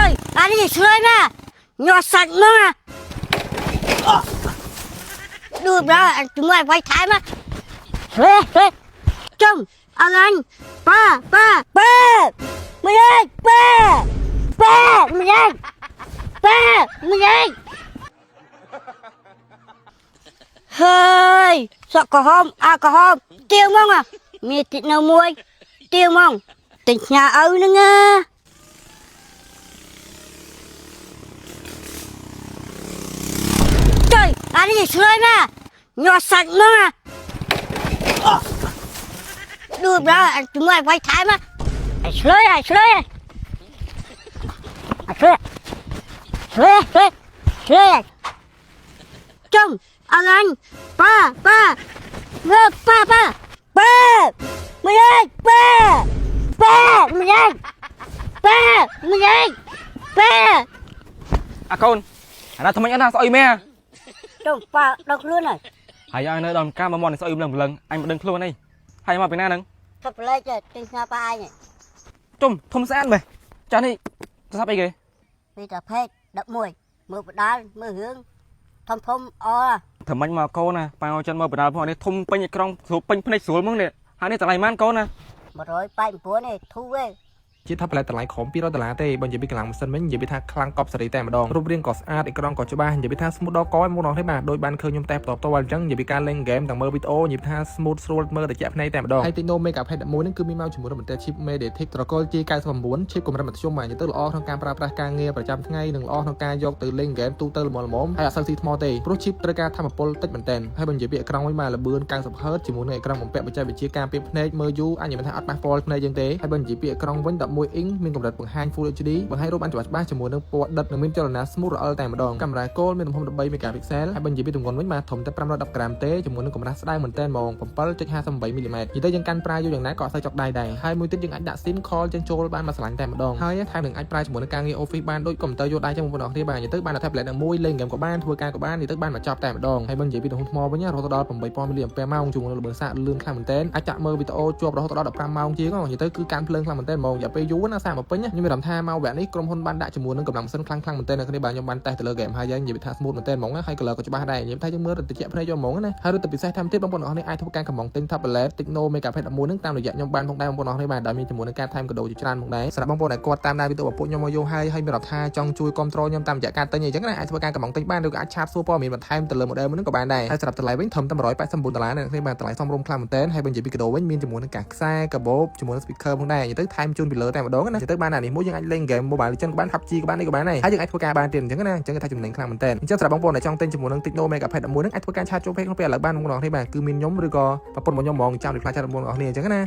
trời anh gì chơi nè nhỏ sạch mà đưa ra chúng mày phải thái mà chơi chồng anh ba mày ơi mày ơi mày ơi hơi sợ có hôm tiêu mong à mẹ thịt nào muối tiêu mong tỉnh nhà âu nữa nghe trời anh gì chơi nè nhỏ sạch mà đưa ra chúng mày phải thái mà chơi chồng anh ba mày ơi mày ơi à con nó thằng anh đang sợ mẹ chồng ba đọc luôn này hãy ai nơi đòn cam mà mòn sợ lần anh mà đừng luôn đi hay mà bên nào nâng thật lấy cho trên nhà ba ai nhỉ chum thông sẽ ăn mày chán đi sắp đi kìa bây giờ phê đập mùi mưa đá mưa hướng thông o thầm anh mà cô nè bao chân mơ bữa nào đi thông pin nhật trong số pin này xuống mông nè hai này tại này man cô nè mà rồi bay búa này thu về ជាថាបន្លែតម្លៃខំ200ដុល្លារទេបើនិយាយពីកម្លាំងម៉ាស៊ីនវិញនិយាយពីថាខ្លាំងកប់សេរីតែម្ដងរូបរាងក៏ស្អាតអេក្រង់ក៏ច្បាស់និយាយពីថា smooth ដល់កឲ្យមកដល់ទេបាទដោយបានឃើញខ្ញុំតែផ្ទាល់អញ្ចឹងនិយាយពីការលេងហ្គេមទាំងមើលវីដេអូនិយាយថា smooth ស្រួលមើលតែជាក់ភ្នែកតែម្ដងហើយ Tecno Megapad 11ហ្នឹងគឺមានមកជាមួយនឹងបន្ទះ chip MediaTek ត្រកូល G99 chip កម្រិតមធ្យមមកនិយាយទៅល្អក្នុងការប្រើប្រាស់ការងារប្រចាំថ្ងៃនិងល្អក្នុងការយកទៅលេងហ្គេមទូទៅល្មមហើយអត់សូវស៊ីថ្មទេព្រោះ chip ត្រូវការថាមពលតិចមែនទែនហើយបើនិយាយពីអេក្រង់វិញមកលឿន 90Hz ជាមួយនឹងអេក្រង់បំពាក់បច្ចេកវិទ្យាការពារភ្នែកមើលយូរអាចនិយាយថាអត់ប៉ះពាល់ភ្នែកយើងទេហើយបើនិយាយពីអេក្រង់វិញ11 inch មានកម្រិតបង្ហាញ Full HD បង្ហាញរូបបានច្បាស់ជាមួយនឹងពណ៌ដិតនិងមានចលនា smooth រអិលតែម្ដងកាមេរ៉ាគោលមានទំហំ13 megapixel ហើយបើនិយាយពីទម្ងន់វិញមកធំតែ510ក្រាមទេជាមួយនឹងកម្រាស់ស្ដើងមែនទែនហ្មង 7.58 មីលីម៉ែត្រនិយាយទៅយើងកាន់ប្រើយូរយ៉ាងណាក៏អត់សូវចុកដៃដែរហើយមួយទៀតយើងអាចដាក់ SIM call ចឹងចូលបានមកឆ្លាញ់តែម្ដងហើយថែមទាំងអាចប្រើជាមួយនឹងការងារ Office បានដូចកុំព្យូទ័រយកដៃចឹងបងប្អូនអរគ្នាបាទនិយាយទៅបាន tablet នឹងមួយលេងហ្គេមក៏បានធ្វើការក៏បាននិយាយទៅបានមកចប់តែម្ដងហើយបើនិយាយពីទំហំថ្មវិញរហូតដល់ 8000 mAh ម៉ោងជាមួយនឹងល្បឿនសាកលឿនខ្លាំងមែនទែនអាចចាក់មើលវីដេអូជាប់រហូតដល់ 15 ម៉ោងជាងនិយាយទៅគឺកាន់ភ្លើងខ្លាំងមែនទែនហ្មងរយៈពេលយូរណាសាកមកពេញខ្ញុំមានអារម្មណ៍ថាមកវគ្គនេះក្រុមហ៊ុនបានដាក់ជាមួយនឹងកម្លាំងម៉ាស៊ីនខ្លាំងមែនទែននៅគ្នាបាទខ្ញុំបានតេស្តទៅលើហ្គេមហើយនិយាយថា smooth មែនទែនហ្មងណាហើយ color ក៏ច្បាស់ដែរនិយាយថាយើងមើលទៅតិចភ្នែកយកហ្មងណាហើយទៅពិសេសតាមទៀតបងប្អូនអរគ្នាអាចធ្វើការកំងទិញ tablet Tecno Megapad 11ហ្នឹងតាមរយៈខ្ញុំបានផងដែរបងប្អូនអរគ្នាបាទដែលមានជាមួយនឹងការថែមកាដូជាច្រើនផងដែរសម្រាប់បងប្អូនដែលគាត់តាមដានវីដេអូរបស់ពួកខ្ញុំមកយូរហើយមានរដ្ឋាចង់ជួយគ្រប់គ្រងខ្ញុំតាមរយៈការទិញអីចឹងណាអាចធ្វើការកំងទិញបានឬក៏អាចឆាតសួរព័ត៌មានបន្ថែមទៅលើ model ហ្នឹងក៏បានដែរហើយសម្រាប់តម្លៃវិញធំតែ189ដុល្លារណាគ្នាបាទតម្លៃសមរម្យខ្លាំងមែនទែនហើយបើនិយាយពីកាដូវិញមានជាមួយនឹងការខ្សែកាបូបជាមួយនឹង speaker ផងដែរនិយាយទៅថែមជូនពីលើតែម្ដងណានិយាយទៅបានអានេះមួយយើងអាចលេង game Mobile Legends ក៏បាន PUBG ក៏បាននេះក៏បានដែរហើយយើងអាចធ្វើការបានទៀតអញ្ចឹងណាអញ្ចឹងគេថាចំណេញខ្លាំងមែនទែនអញ្ចឹងសម្រាប់បងប្អូនដែលចង់ទិញជាមួយនឹង Tecno Megapad 11ហ្នឹងអាចធ្វើការឆាតចូលពេកក្នុងពេលឥឡូវបានបងប្អូនអរគ្នាបាទគឺមានខ្ញុំឬក៏ប្រពន្ធរបស់ខ្ញុំហ្មងចាំ reply ចាត់បងប្អូនអរគ្នាអញ្ចឹងណា